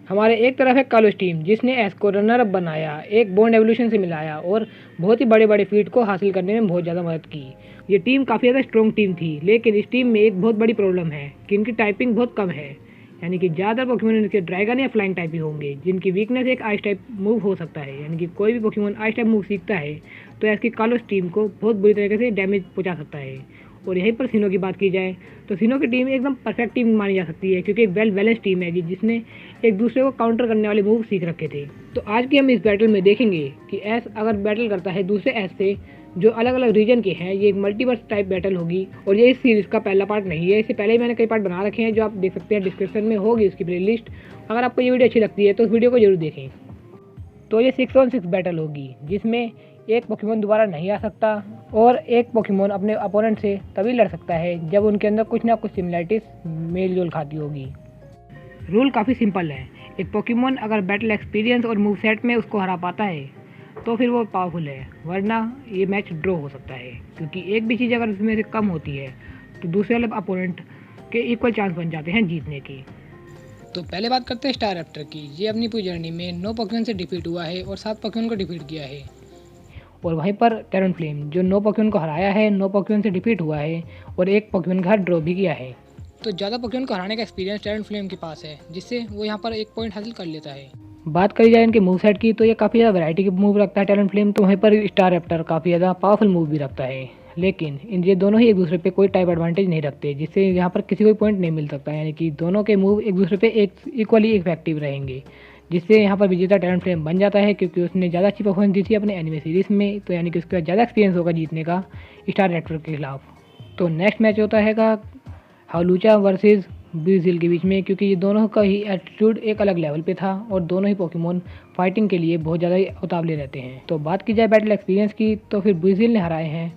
हमारे एक तरफ है कालोस टीम जिसने एस को रनर अप बनाया, एक बॉन्ड एवोल्यूशन से मिलाया और बहुत ही बड़े बड़े फीट को हासिल करने में बहुत ज़्यादा मदद की। ये टीम काफ़ी ज़्यादा स्ट्रॉन्ग टीम थी, लेकिन इस टीम में एक बहुत बड़ी प्रॉब्लम है कि इनकी टाइपिंग बहुत कम है, यानी कि ज़्यादातर पोकेमोन इनके ड्रैगन या फ्लाइंग टाइप ही होंगे, जिनकी वीकनेस एक आइस टाइप मूव हो सकता है। यानी कि कोई भी पोकेमोन आइस टाइप मूव सीखता है तो इसकी कालोस टीम को बहुत बुरी तरीके से डैमेज पहुंचा सकता है। और यहीं पर सिनो की बात की जाए तो सिनो की टीम एकदम परफेक्ट टीम मानी जा सकती है, क्योंकि एक वेल बैलेंस टीम है जिसने एक दूसरे को काउंटर करने वाले मूव सीख रखे थे। तो आज की हम इस बैटल में देखेंगे कि एस अगर बैटल करता है दूसरे एस से जो अलग अलग रीजन के हैं। ये एक मल्टीवर्स टाइप बैटल होगी और ये इस सीरीज का पहला पार्ट नहीं है, इससे पहले ही मैंने कई पार्ट बना रखे हैं जो आप देख सकते हैं, डिस्क्रिप्शन में होगी उसकी प्लेलिस्ट। अगर आपको ये वीडियो अच्छी लगती है तो उस वीडियो को जरूर देखें। तो ये 6-on-6 बैटल होगी जिसमें एक पोकेमोन दोबारा नहीं आ सकता और एक पोकेमोन अपने अपोनेंट से तभी लड़ सकता है जब उनके अंदर कुछ ना कुछ सिमिलरिटीज मेल जोल खाती होगी। रूल काफ़ी सिंपल है, एक पोकेमोन अगर बैटल एक्सपीरियंस और मूव सेट में उसको हरा पाता है तो फिर वो पावरफुल है, वरना ये मैच ड्रॉ हो सकता है, क्योंकि एक भी चीज़ अगर उसमें से कम होती है तो दूसरे वाले अपोनेंट के इक्वल चांस बन जाते हैं जीतने की। तो पहले बात करते हैं स्टारएप्टर की। ये अपनी पूरी जर्नी में 9 पोकेमोन से डिफीट हुआ है और 7 पोकेमोन को डिफीट किया है। और वहीं पर टैरनफ्लेम जो 9 पोकेमोन को हराया है, 9 पोकेमोन से डिफीट हुआ है और एक पोकेमोन का ड्रॉ भी किया है। तो ज़्यादा पोकेमोन को हराने का एक्सपीरियंस टैरनफ्लेम के पास है, जिससे वो यहाँ पर 1 पॉइंट हासिल कर लेता है। बात करी जाए इनके मूव सेट की तो ये काफ़ी ज़्यादा वैरायटी के मूव रखता है टैरनफ्लेम, तो वहीं पर स्टारएप्टर काफ़ी ज़्यादा पावरफुल मूव भी रखता है। लेकिन इन ये दोनों ही एक दूसरे पे कोई टाइप एडवांटेज नहीं रखते, जिससे यहाँ पर किसी को पॉइंट नहीं मिल सकता, यानी कि दोनों के मूव एक दूसरे पे एक इक्वली इफेक्टिव रहेंगे, जिससे यहाँ पर विजेता टैरनफ्लेम बन जाता है, क्योंकि उसने ज़्यादा अच्छी परफॉर्मेंस दी थी अपने एनिमे सीरीज़ में। तो यानी कि उसके पास ज़्यादा एक्सपीरियंस होगा जीतने का स्टारएप्टर के खिलाफ। तो नेक्स्ट मैच होता है हाउलूचा वर्सेस ब्रीजिल के बीच में, क्योंकि ये दोनों का ही एटीट्यूड एक अलग लेवल पे था और दोनों ही पोकेमोन फाइटिंग के लिए बहुत ज़्यादा उतावले रहते हैं। तो बात की जाए बैटल एक्सपीरियंस की तो फिर ब्रीजिल ने हराए हैं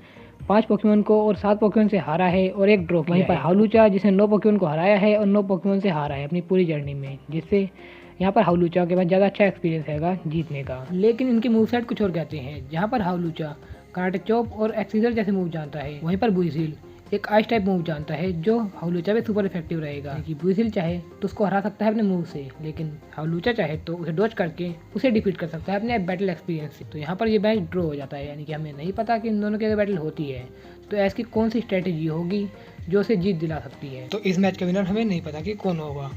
5 पोकेमोन को और 7 पोकेमोन से हारा है और एक ड्रॉ किया है। वहीं पर हाउलूचा जिसने 9 पोकेमोन को हराया है और 9 पोकेमोन से हारा है अपनी पूरी जर्नी में, जिससे यहाँ पर हाउलूचा के पास ज़्यादा अच्छा एक्सपीरियंस हैगा जीतने का। लेकिन इनके मूव सेट कुछ और कहते हैं, जहाँ पर हाउलूचा कराटे चॉप और एक्सीजर जैसे मूव जानता है, वहीं पर ब्रीजिल एक आइस टाइप मूव जानता है जो हाउलूचा पे सुपर इफेक्टिव रहेगा। कि ब्रीजिल चाहे तो उसको हरा सकता है अपने मूव से, लेकिन हाउलूचा चाहे तो उसे डॉज करके उसे डिफीट कर सकता है अपने बैटल एक्सपीरियंस से। तो यहाँ पर ये मैच ड्रॉ हो जाता है, यानी कि हमें नहीं पता कि इन दोनों की बैटल होती है तो ऐसी कौन सी स्ट्रेटेजी होगी जो उसे जीत दिला सकती है। तो इस मैच का विनर हमें नहीं पता कि कौन होगा।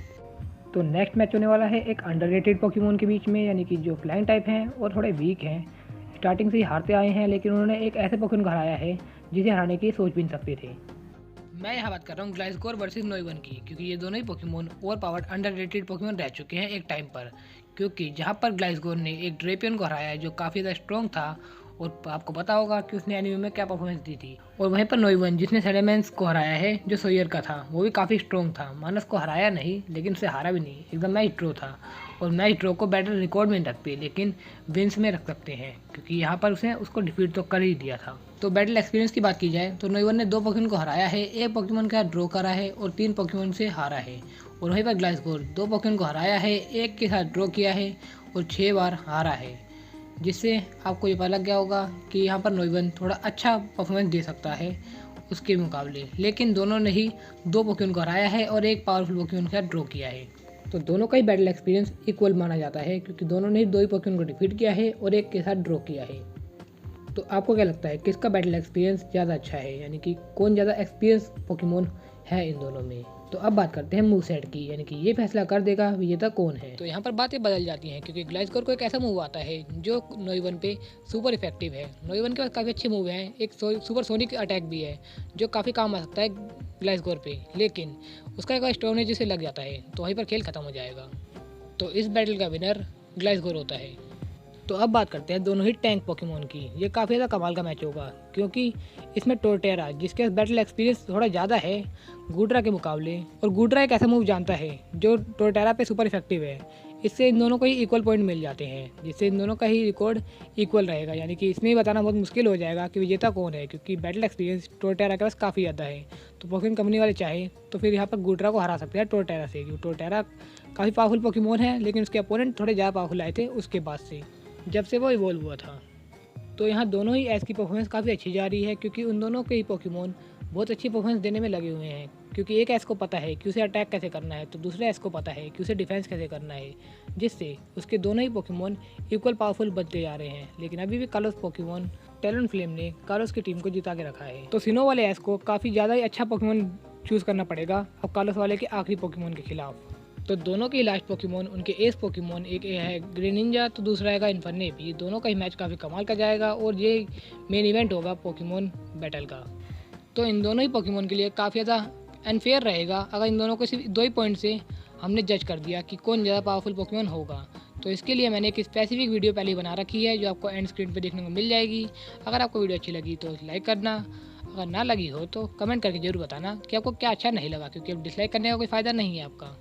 तो नेक्स्ट मैच होने वाला है एक अंडररेटेड पोकेमोन के बीच में, यानी कि जो फ्लाइंग टाइप हैं और थोड़े वीक हैं, स्टार्टिंग से ही हारते आए हैं, लेकिन उन्होंने एक ऐसे पोकेमोन को हराया है जिसे हराने की सोच भी नहीं सकते थे। मैं यहाँ बात कर रहा हूँ ग्लाइसगोर वर्सेस नोइवन की, क्योंकि ये दोनों ही Pokemon over powered underrated Pokemon रह चुके हैं एक टाइम पर। क्योंकि जहाँ पर ग्लाइसगोर ने एक ड्रेपियन को हराया है जो काफ़ी ज़्यादा स्ट्रॉन्ग था और आपको पता होगा कि उसने एनिमे में क्या परफॉर्मेंस दी थी। और वहीं पर नोइवन जिसने सेलेमेंस को हराया है जो सोयर का था, वो भी काफ़ी स्ट्रॉन्ग था। मानस को हराया नहीं लेकिन उसे हारा भी नहीं, एकदम मैच ड्रॉ था। और मैच ड्रॉ को बैटल रिकॉर्ड में नहीं रखते लेकिन विंस में रख सकते हैं, क्योंकि यहाँ पर उसने उसको डिफीट तो कर ही दिया था। तो बैटल एक्सपीरियंस की बात की जाए तो नोइवन ने 2 पोकेमोन को हराया है, एक पोकेमोन का ड्रॉ करा है और 3 पोकेमोन से हारा है। और वहीं पर ग्लाइसगोर 2 पोकेमोन को हराया है, एक के साथ ड्रॉ किया है और 6 बार हारा है, जिससे आपको ये पता लग गया होगा कि यहाँ पर नोइवन थोड़ा अच्छा परफॉर्मेंस दे सकता है उसके मुकाबले। लेकिन दोनों ने ही 2 पोकेमोन को हराया है और एक पावरफुल पोकेमोन के साथ ड्रॉ किया है। तो दोनों का ही बैटल एक्सपीरियंस इक्वल माना जाता है, क्योंकि दोनों ने ही 2 ही पोकेमोन को डिफीट किया है और एक के साथ ड्रॉ किया है। तो आपको क्या लगता है किसका बैटल एक्सपीरियंस ज़्यादा अच्छा है, यानी कि कौन ज़्यादा एक्सपीरियंस पोकेमोन है इन दोनों में। तो अब बात करते हैं मूव सेट की, यानी कि ये फैसला कर देगा विजेता कौन है। तो यहाँ पर बातें बदल जाती हैं, क्योंकि ग्लाइसगोर को एक ऐसा मूव आता है जो नोइवन पे सुपर इफेक्टिव है। नोइवन के पास काफ़ी अच्छे मूव हैं, एक सुपर सोनिक अटैक भी है जो काफ़ी काम आ सकता है ग्लाइसगोर पे, लेकिन उसका एक स्टोन है जिसे लग जाता है तो वहीं पर खेल खत्म हो जाएगा। तो इस बैटल का विनर ग्लाइसगोर होता है। तो अब बात करते हैं दोनों ही टैंक पोकेमोन की। ये काफ़ी ज़्यादा कमाल का मैच होगा, क्योंकि इसमें टोरटेरा जिसके बैटल एक्सपीरियंस थोड़ा ज़्यादा है गुड्रा के मुकाबले, और गुड्रा एक ऐसा मूव जानता है जो टोरटेरा पे सुपर इफेक्टिव है। इससे इन दोनों को ही इक्वल पॉइंट मिल जाते हैं, जिससे इन दोनों का ही रिकॉर्ड इक्वल रहेगा। यानी कि इसमें ही बताना बहुत मुश्किल हो जाएगा कि विजेता कौन है, क्योंकि बैटल एक्सपीरियंस टोरटेरा के पास काफ़ी ज़्यादा है। तो पोकेमोन कंपनी वाले चाहे तो फिर यहाँ पर गुड्रा को हरा सकते हैं टोरटेरा से, क्योंकि टोरटेरा काफ़ी पावरफुल पोकेमोन है, लेकिन उसके अपोनेंट थोड़े ज़्यादा पावरफुल आए थे उसके बाद से, जब से वो इवॉल्व हुआ था। तो यहाँ दोनों ही एस की परफॉर्मेंस काफ़ी अच्छी जा रही है, क्योंकि उन दोनों के ही पोकेमोन बहुत अच्छी परफॉर्मेंस देने में लगे हुए हैं। क्योंकि एक एस को पता है कि उसे अटैक कैसे करना है तो दूसरे एस को पता है कि उसे डिफेंस कैसे करना है, जिससे उसके दोनों ही पोकेमोन इक्वल पावरफुल बनते जा रहे हैं। लेकिन अभी भी कार्लोस पोकेमोन टैलेंटफ्लेम ने कार्लोस की टीम को जिता के रखा है। तो सिनो वाले एस को काफ़ी ज़्यादा ही अच्छा पोकेमोन चूज़ करना पड़ेगा अब कार्लोस वाले के आखिरी पोकेमोन के खिलाफ। तो दोनों के लास्ट पोकेमोन उनके एस पोकेमोन, एक है ग्रेनिंजा तो दूसरा है इन्फर्नेप। ये दोनों का ही मैच काफ़ी कमाल का जाएगा और ये मेन इवेंट होगा पोकेमोन बैटल का। तो इन दोनों ही पोकेमोन के लिए काफ़ी ज़्यादा अनफेयर रहेगा अगर इन दोनों को सिर्फ 2 ही पॉइंट से हमने जज कर दिया कि कौन ज़्यादा पावरफुल पोकेमोन होगा। तो इसके लिए मैंने एक स्पेसिफिक वीडियो पहले ही बना रखी है जो आपको एंड स्क्रीन पे देखने को मिल जाएगी। अगर आपको वीडियो अच्छी लगी तो लाइक करना, अगर ना लगी हो तो कमेंट करके ज़रूर बताना कि आपको क्या अच्छा नहीं लगा, क्योंकि अब डिसलाइक करने का कोई फ़ायदा नहीं है आपका।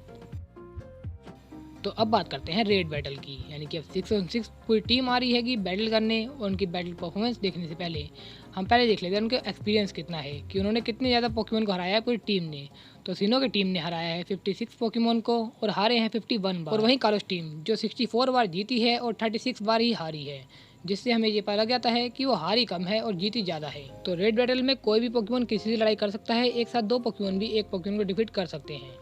तो अब बात करते हैं रेड बैटल की, यानी कि अब 6on6 पूरी टीम आ रही है कि बैटल करने। और उनकी बैटल परफॉर्मेंस देखने से पहले हम पहले देख लेते हैं उनका एक्सपीरियंस कितना है कि उन्होंने कितने ज़्यादा पोकेमोन को हराया है पूरी टीम ने। तो सिनो की टीम ने हराया है 56 पोकेमोन को और हारे हैं 51 बार। और वहीं कार्लोस टीम जो 64 बार जीती है और 36 बार ही हारी है, जिससे हमें ये पता लग जाता है कि वो हारी कम है और जीती ज़्यादा है। तो रेड बैटल में कोई भी पोकेमोन किसी से लड़ाई कर सकता है, एक साथ 2 पोकेमोन भी एक पोकेमोन को डिफीट कर सकते हैं।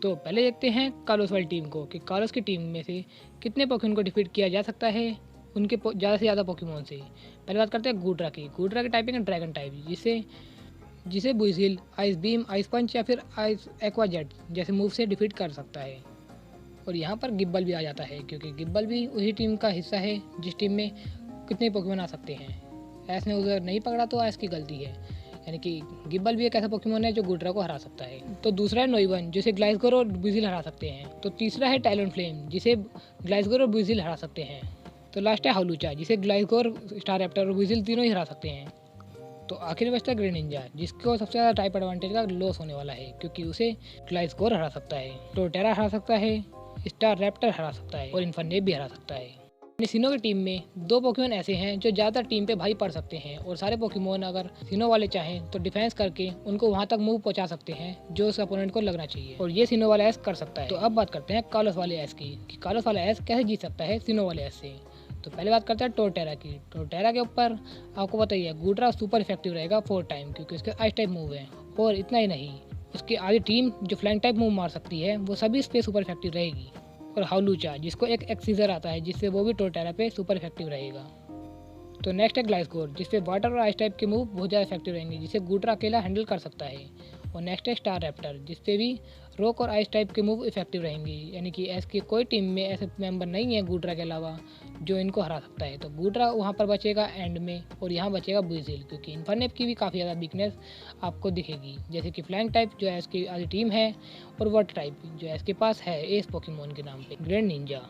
तो पहले देखते हैं कार्लोस वाली टीम को कि कार्लोस की टीम में से कितने पोकेमोन को डिफीट किया जा सकता है उनके ज़्यादा से ज़्यादा पोकेमोन से। पहले बात करते हैं गूड्रा की। गूड्रा की टाइपिंग है ड्रैगन टाइप, जिसे बुइजिल, आइस बीम, आइस पंच या फिर आइस एक्वा जेट जैसे मूव से डिफीट कर सकता है। और यहाँ पर गिब्बल भी आ जाता है, क्योंकि गिब्बल भी उसी टीम का हिस्सा है जिस टीम में कितने पोकेमोन आ सकते हैं। ऐस ने उधर नहीं पकड़ा तो ऐस की गलती है, यानी कि गिब्बल भी एक ऐसा पोकेमोन है जो गूड्रा को हरा सकता है। तो दूसरा है नोइवन, जिसे ग्लाइसगोर और बुइजिल हरा सकते हैं। तो तीसरा है टैलेंटफ्लेम, जिसे ग्लाइसगोर और बुइजिल हरा सकते हैं। तो लास्ट है हाउलूचा, जिसे ग्लाइसगोर, स्टारएप्टर और बुइजिल तीनों ही हरा सकते हैं। तो आखिर बचता है ग्रेनिंजा, जिसको सबसे ज़्यादा टाइप एडवांटेज का लॉस होने वाला है, क्योंकि उसे ग्लाइसगोर हरा सकता है, टोरटेरा हरा सकता है, स्टारएप्टर हरा सकता है और इन्फर्नेप भी हरा सकता है। सिनो की टीम में 2 पोकेमोन ऐसे हैं जो ज़्यादातर टीम पे भारी पड़ सकते हैं, और सारे पोकेमोन अगर सिनो वाले चाहें तो डिफेंस करके उनको वहां तक मूव पहुंचा सकते हैं जो उस अपोनेंट को लगना चाहिए, और ये सिनो वाला एस कर सकता है। तो अब बात करते हैं कार्लोस वाले एस की कि कार्लोस वाला एस कैसे जीत सकता है सिनो वाले एस से। तो पहले बात करते हैं टोरटेरा की। टोरटेरा के ऊपर आपको बताइए गूड्रा सुपर इफेक्टिव रहेगा 4 टाइम, क्योंकि उसके आइस टाइप मूव है। और इतना ही नहीं, उसकी आधी टीम जो फ्लैंक टाइप मूव मार सकती है वो सभी इस पर सुपर इफेक्टिव रहेगी। और हाउलूचा, जिसको एक एक्सीजर आता है, जिससे वो भी टोरटेरा पे सुपर इफेक्टिव रहेगा। तो नेक्स्ट है ग्लाइसगोर, जिसपे वाटर और आइस टाइप के मूव बहुत ज़्यादा इफेक्टिव रहेंगे, जिसे गूड्रा अकेला हैंडल कर सकता है। और नेक्स्ट है स्टारएप्टर, जिसपे भी रॉक और आइस टाइप के मूव इफेक्टिव रहेंगे, यानी कि एस की कोई टीम में ऐसे मेंबर नहीं है गूड्रा के अलावा जो इनको हरा सकता है। तो गूड्रा वहाँ पर बचेगा एंड में, और यहाँ बचेगा बुइजिल, क्योंकि इन्फर्नेप की भी काफ़ी ज़्यादा वीकनेस आपको दिखेगी, जैसे कि फ्लैंक टाइप जो एस की आधी टीम है, और वाटर टाइप जो एस के पास है एस पोकेमोन के नाम पे ग्रेनिंजा।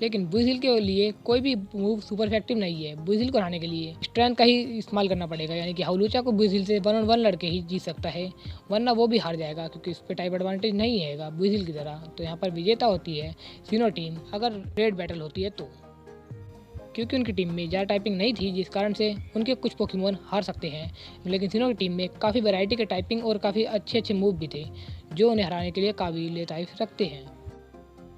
लेकिन बुइजिल के लिए कोई भी मूव सुपर इफेक्टिव नहीं है। बुइजिल को हराने के लिए स्ट्रेंथ का ही इस्तेमाल करना पड़ेगा, यानी कि हाउलूचा को बुइजिल से 1-on-1 लड़के ही जीत सकता है, वरना वो भी हार जाएगा, क्योंकि इस पर टाइप एडवांटेज नहीं है बुइजिल की तरह। तो यहाँ पर विजेता होती है सिनो टीम अगर रेड बैटल होती है तो, क्योंकि उनकी टीम में ज़्यादा टाइपिंग नहीं थी, जिस कारण से उनके कुछ पोकेमोन हार सकते हैं। लेकिन सिनो की टीम में काफ़ी वैरायटी के टाइपिंग और काफ़ी अच्छे अच्छे मूव भी थे जो उन्हें हराने के लिए काबिल तारीफ रखते हैं।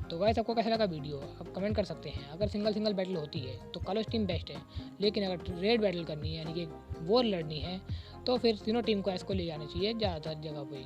तो गाइस, आपको कैसा लगा वीडियो आप कमेंट कर सकते हैं। अगर सिंगल बैटल होती है तो कार्लोस टीम बेस्ट है, लेकिन अगर रेड बैटल करनी है यानी कि वॉर लड़नी है तो फिर तीनों टीम को एस को ले जाना चाहिए ज़्यादातर जगह पे।